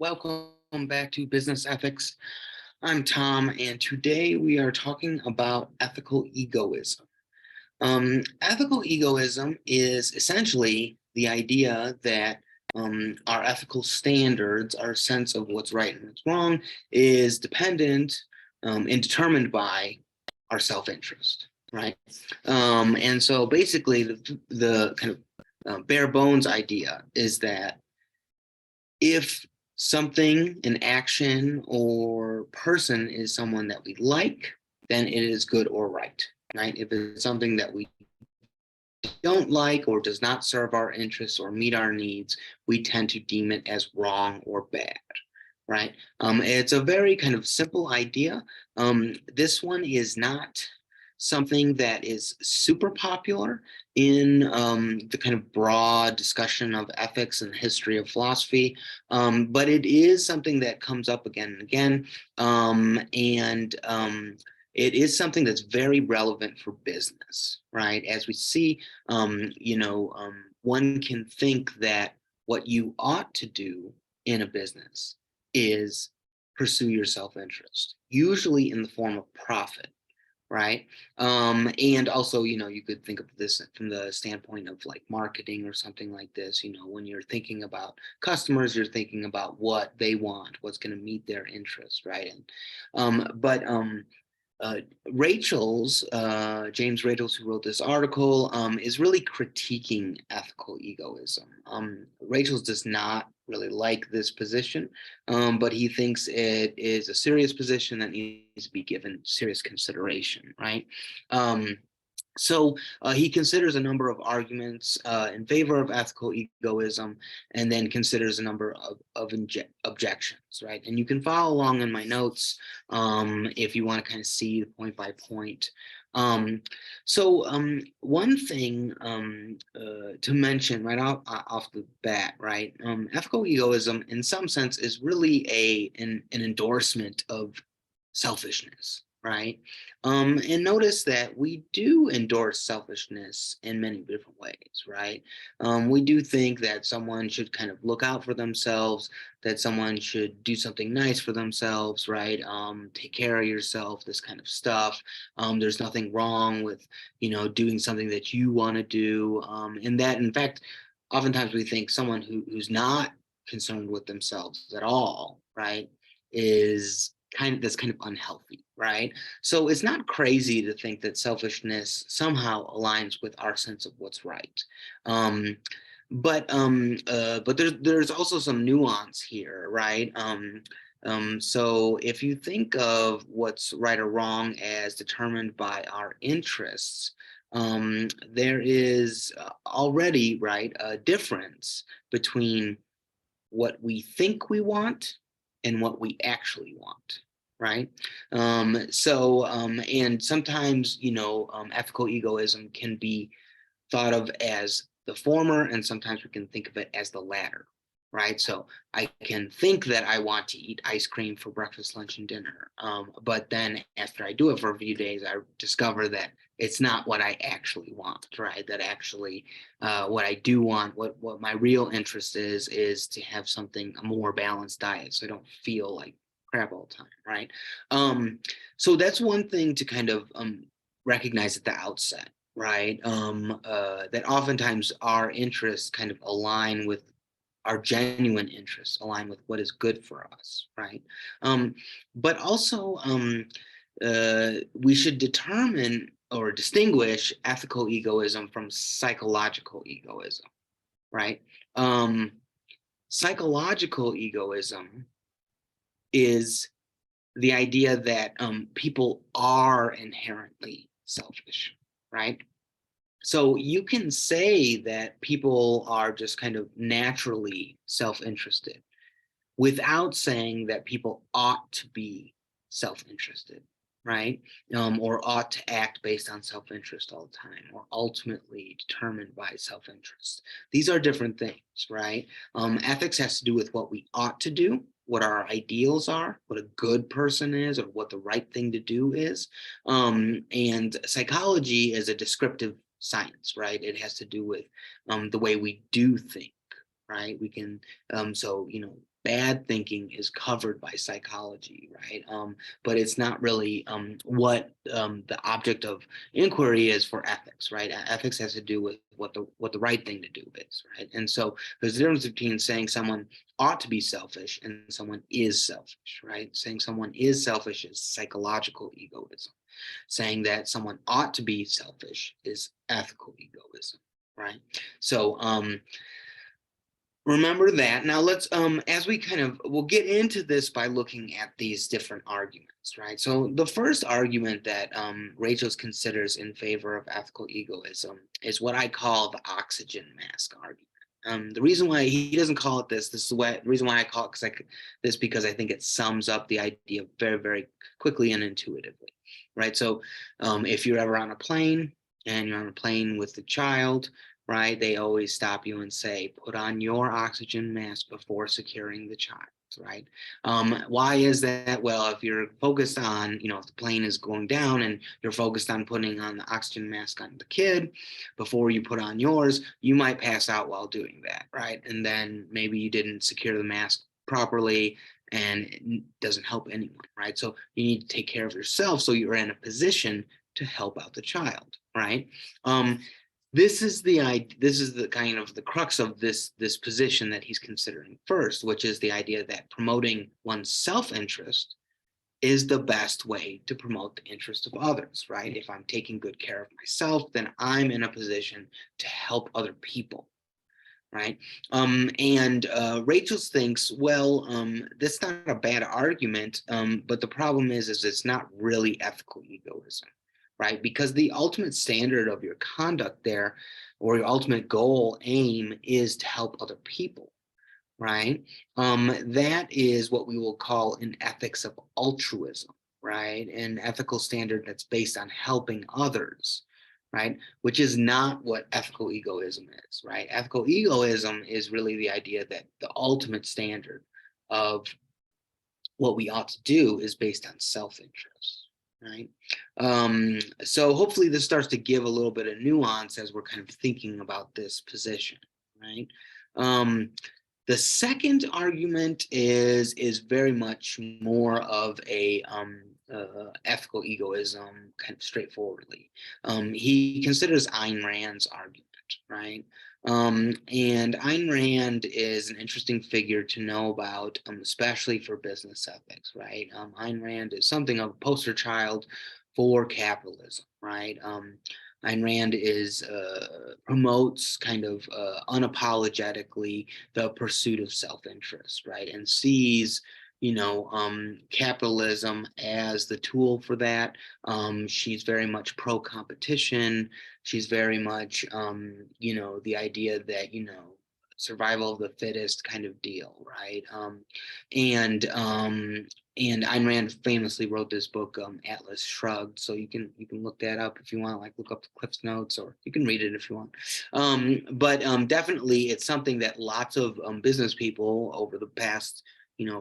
Welcome back to Business Ethics. I'm Tom, and today we are talking about ethical egoism. Ethical egoism is essentially the idea that our ethical standards, our sense of what's right and what's wrong, is dependent and determined by our self-interest, right? And so basically, the kind of bare bones idea is that if something, an action or person is someone that we like, then it is good or right, right? If it's something that we don't like or does not serve our interests or meet our needs, we tend to deem it as wrong or bad, right? It's a very kind of simple idea. This one is not something that is super popular in the kind of broad discussion of ethics and history of philosophy, but it is something that comes up again and again, and it is something that's very relevant for business, right? As we see, one can think that what you ought to do in a business is pursue your self-interest, usually in the form of profit, right? And also, you could think of this from the standpoint of like marketing or something like this. When you're thinking about customers, you're thinking about what they want, what's going to meet their interest, right? And but uh, James Rachel's, who wrote this article, is really critiquing ethical egoism. Rachel's does not really like this position, but he thinks it is a serious position that needs to be given serious consideration, right? So he considers a number of arguments in favor of ethical egoism, and then considers a number of objections, right? And you can follow along in my notes if you want to kind of see the point by point. One thing to mention right off the bat, right? Ethical egoism, in some sense, is really an endorsement of selfishness, right? And notice that we do endorse selfishness in many different ways, right? We do think that someone should kind of look out for themselves, that someone should do something nice for themselves, right? Take care of yourself, this kind of stuff. There's nothing wrong with, doing something that you want to do. And that, in fact, oftentimes we think someone who's not concerned with themselves at all, right, is that's kind of unhealthy, right? So it's not crazy to think that selfishness somehow aligns with our sense of what's right. But there's also some nuance here, right? So if you think of what's right or wrong as determined by our interests, there is already, right, a difference between what we think we want and what we actually want, right? And sometimes, ethical egoism can be thought of as the former, and sometimes we can think of it as the latter, right? So I can think that I want to eat ice cream for breakfast, lunch, and dinner. But then after I do it for a few days, I discover that it's not what I actually want, right? That actually what I do want, what my real interest is to have a more balanced diet so I don't feel like crap all the time, right? So that's one thing to kind of recognize at the outset, right? That oftentimes our interests kind of align with our genuine interests, align with what is good for us, right? But also, we should determine or distinguish ethical egoism from psychological egoism, right? Um, Psychological egoism is the idea that people are inherently selfish, right? So you can say that people are just kind of naturally self-interested without saying that people ought to be self-interested, right? Or ought to act based on self-interest all the time, or ultimately determined by self-interest. These are different things, right? Ethics has to do with what we ought to do, what our ideals are, what a good person is, or what the right thing to do is. And psychology is a descriptive science, right? It has to do with the way we do think, right? We can, so, bad thinking is covered by psychology, right? But it's not really what the object of inquiry is for ethics, right? Ethics has to do with what the right thing to do is, right? And so there's a difference between saying someone ought to be selfish and someone is selfish, right? Saying someone is selfish is psychological egoism. Saying that someone ought to be selfish is ethical egoism, right? So remember that. Now let's as we we'll get into this by looking at these different arguments, right? So the first argument that Rachel considers in favor of ethical egoism is what I call the oxygen mask argument. The reason why he doesn't call it this is the reason why I call it because I think it sums up the idea very, very quickly and intuitively, right? So if you're ever on a plane and you're on a plane with a child, right, they always stop you and say, put on your oxygen mask before securing the child, right? Why is that? Well, if you're focused on, if the plane is going down and you're focused on putting on the oxygen mask on the kid before you put on yours, you might pass out while doing that, right? And then maybe you didn't secure the mask properly and it doesn't help anyone, right? So you need to take care of yourself so you're in a position to help out the child, right? This is the kind of the crux of this position that he's considering first, which is the idea that promoting one's self-interest is the best way to promote the interest of others, right? If I'm taking good care of myself, then I'm in a position to help other people, right? And Rachel thinks, well, that's not a bad argument, but the problem is it's not really ethical egoism, right? Because the ultimate standard of your conduct there, or your ultimate goal, aim, is to help other people, right? That is what we will call an ethics of altruism, right? An ethical standard that's based on helping others, right? Which is not what ethical egoism is, right? Ethical egoism is really the idea that the ultimate standard of what we ought to do is based on self-interest, right? So hopefully this starts to give a little bit of nuance as we're kind of thinking about this position, right? The second argument is very much more of a ethical egoism, kind of straightforwardly. He considers Ayn Rand's argument, right? And Ayn Rand is an interesting figure to know about, especially for business ethics, right? Ayn Rand is something of a poster child for capitalism, right? Ayn Rand promotes kind of unapologetically the pursuit of self-interest, right? And sees, capitalism as the tool for that. She's very much pro-competition. She's very much, the idea that, survival of the fittest kind of deal, right? And Ayn Rand famously wrote this book, Atlas Shrugged. So you can look that up if you want, like look up the Cliff's Notes, or you can read it if you want. But definitely it's something that lots of business people over the past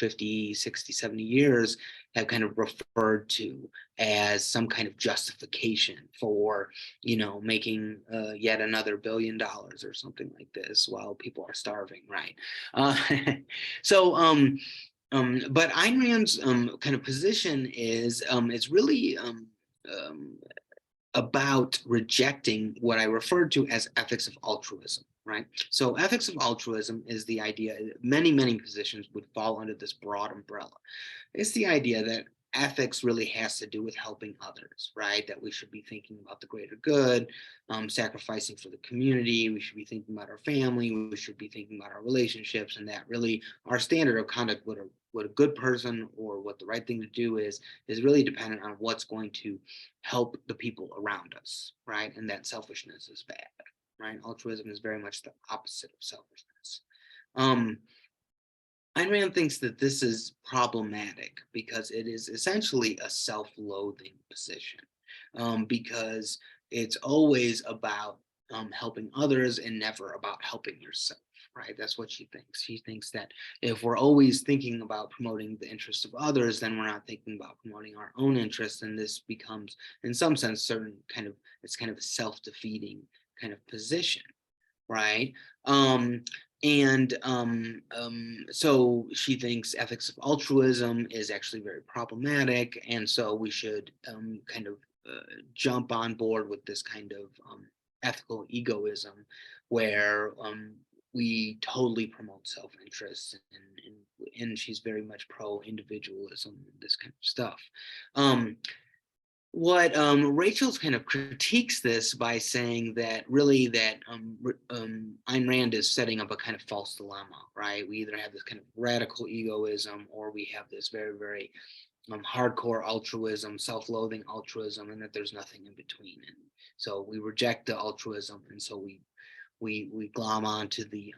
50, 60, 70 years have kind of referred to as some kind of justification for, making yet another $1 billion or something like this while people are starving, right? So but Ayn Rand's kind of position is it's really about rejecting what I referred to as ethics of altruism, right? So ethics of altruism is the idea, many positions would fall under this broad umbrella. It's the idea that ethics really has to do with helping others, right? That we should be thinking about the greater good, sacrificing for the community. We should be thinking about our family. We should be thinking about our relationships, and that really our standard of conduct, what a good person or what the right thing to do is really dependent on what's going to help the people around us, right? And that selfishness is bad, right? Altruism is very much the opposite of selfishness. Ayn Rand thinks that this is problematic because it is essentially a self-loathing position, because it's always about helping others and never about helping yourself, right? That's what she thinks. She thinks that if we're always thinking about promoting the interests of others, then we're not thinking about promoting our own interests, and this becomes, in some sense, it's kind of a self-defeating kind of position, right? And so she thinks ethics of altruism is actually very problematic, and so we should kind of jump on board with this kind of ethical egoism, where we totally promote self-interest, and she's very much pro-individualism, this kind of stuff. What Rachel's kind of critiques this by saying that really that Ayn Rand is setting up a kind of false dilemma, right? We either have this kind of radical egoism, or we have this very, very hardcore altruism, self-loathing altruism, and that there's nothing in between. And so we reject the altruism, and so we glom onto the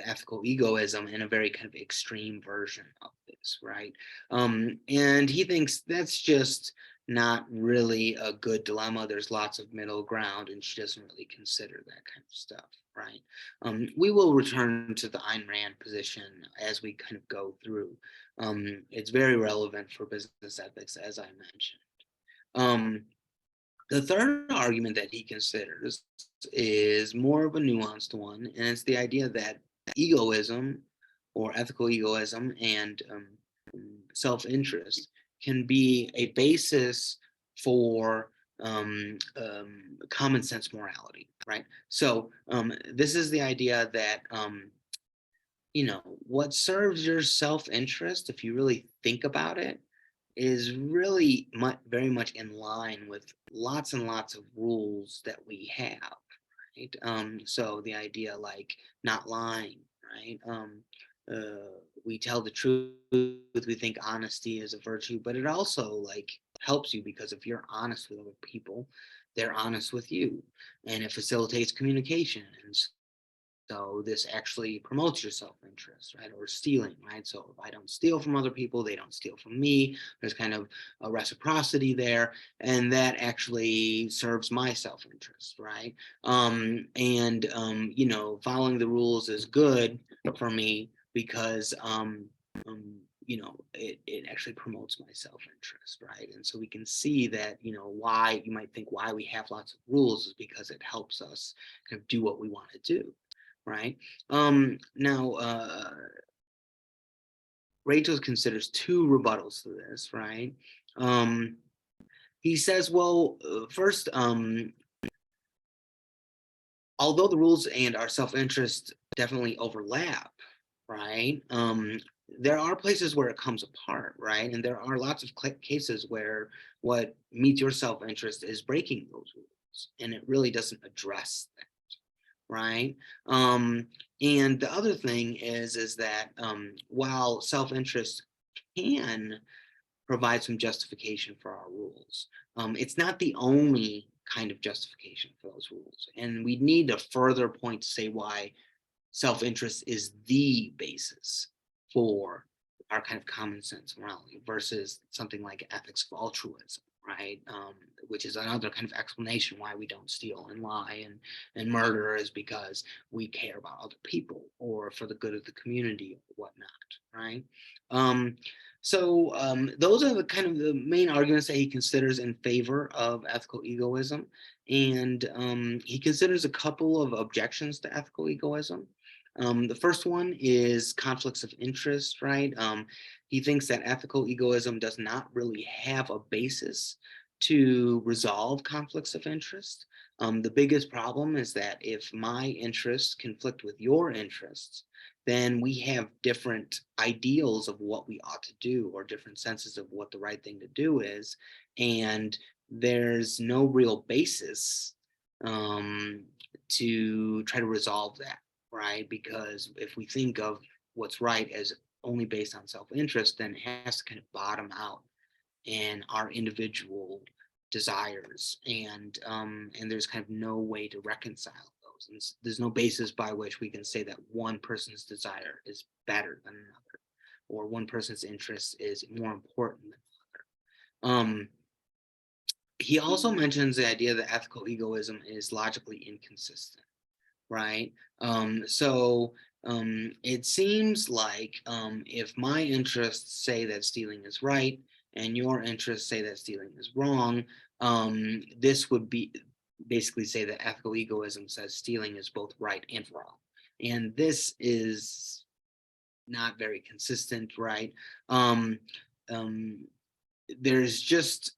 ethical egoism in a very kind of extreme version of this, right? And he thinks that's just not really a good dilemma. There's lots of middle ground, and she doesn't really consider that kind of stuff, right? We will return to the Ayn Rand position as we kind of go through. It's very relevant for business ethics, as I mentioned. The third argument that he considers is more of a nuanced one, and it's the idea that egoism or ethical egoism and self-interest can be a basis for common sense morality, right? So this is the idea that what serves your self-interest, if you really think about it, is really very much in line with lots and lots of rules that we have, right? So the idea like not lying, right? We tell the truth. We think honesty is a virtue, but it also like helps you, because if you're honest with other people, they're honest with you, and it facilitates communication. And so this actually promotes your self-interest, right? Or stealing, right? So if I don't steal from other people, they don't steal from me. There's kind of a reciprocity there, and that actually serves my self-interest, right? Following the rules is good for me because it actually promotes my self-interest, right? And so we can see that, why you might think why we have lots of rules is because it helps us kind of do what we want to do, right? Now, Rachel considers two rebuttals to this, right? He says, well, first, although the rules and our self-interest definitely overlap, right? There are places where it comes apart, right? And there are lots of cases where what meets your self-interest is breaking those rules, and it really doesn't address that, right? And the other thing is that while self-interest can provide some justification for our rules, it's not the only kind of justification for those rules. And we need a further point to say why self-interest is the basis for our kind of common sense morality versus something like ethics of altruism, right? Which is another kind of explanation why we don't steal and lie and murder, is because we care about other people or for the good of the community or whatnot, right? So those are the kind of the main arguments that he considers in favor of ethical egoism. And he considers a couple of objections to ethical egoism. The first one is conflicts of interest, right? He thinks that ethical egoism does not really have a basis to resolve conflicts of interest. The biggest problem is that if my interests conflict with your interests, then we have different ideals of what we ought to do, or different senses of what the right thing to do is. And there's no real basis to try to resolve that, right? Because if we think of what's right as only based on self-interest, then it has to kind of bottom out in our individual desires, and there's kind of no way to reconcile those. And there's no basis by which we can say that one person's desire is better than another, or one person's interest is more important than another. He also mentions the idea that ethical egoism is logically inconsistent, right? It seems like if my interests say that stealing is right and your interests say that stealing is wrong, this would be basically say that ethical egoism says stealing is both right and wrong. And this is not very consistent, right? Um, um, there's just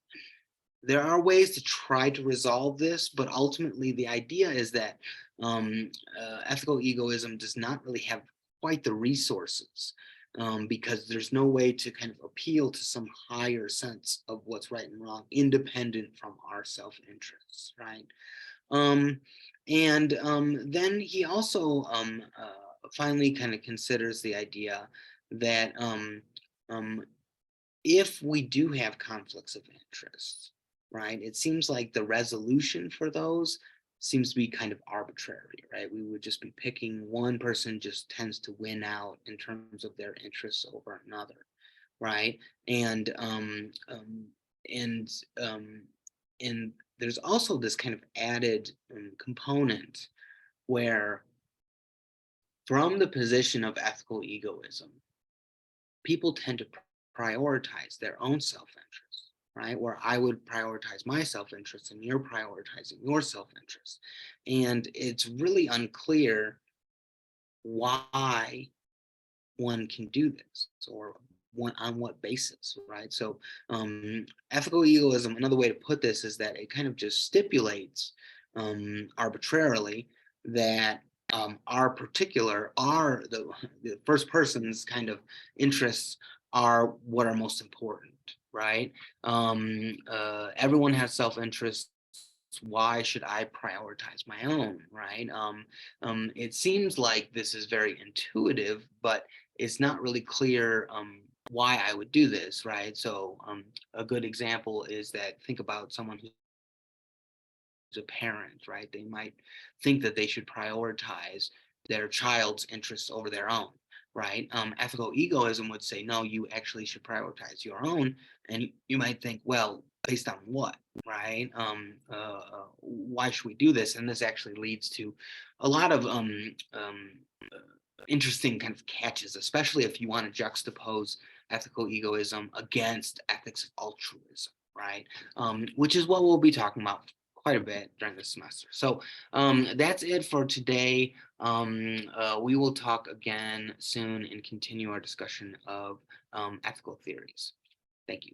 there are ways to try to resolve this, but ultimately the idea is that ethical egoism does not really have quite the resources, because there's no way to kind of appeal to some higher sense of what's right and wrong, independent from our self-interests, right? Um, and then he also finally kind of considers the idea that um, if we do have conflicts of interest, right, it seems like the resolution for those seems to be kind of arbitrary, right? We would just be picking one person just tends to win out in terms of their interests over another, right? And and um, and there's also this kind of added component where, from the position of ethical egoism, people tend to prioritize their own self-interest, right? Where I would prioritize my self-interest and you're prioritizing your self-interest. And it's really unclear why one can do this, or on what basis, right? So ethical egoism, another way to put this is that it kind of just stipulates arbitrarily that the first person's kind of interests are what are most important, right? Everyone has self-interest. Why should I prioritize my own, right? It seems like this is very intuitive, but it's not really clear why I would do this, right? So a good example is that, think about someone who's a parent, right? They might think that they should prioritize their child's interests over their own, right? Ethical egoism would say, no, you actually should prioritize your own. And you might think, well, based on what, right? Why should we do this? And this actually leads to a lot of interesting kind of catches, especially if you want to juxtapose ethical egoism against ethics of altruism, right? Which is what we'll be talking about quite a bit during this semester. So that's it for today. We will talk again soon and continue our discussion of ethical theories. Thank you.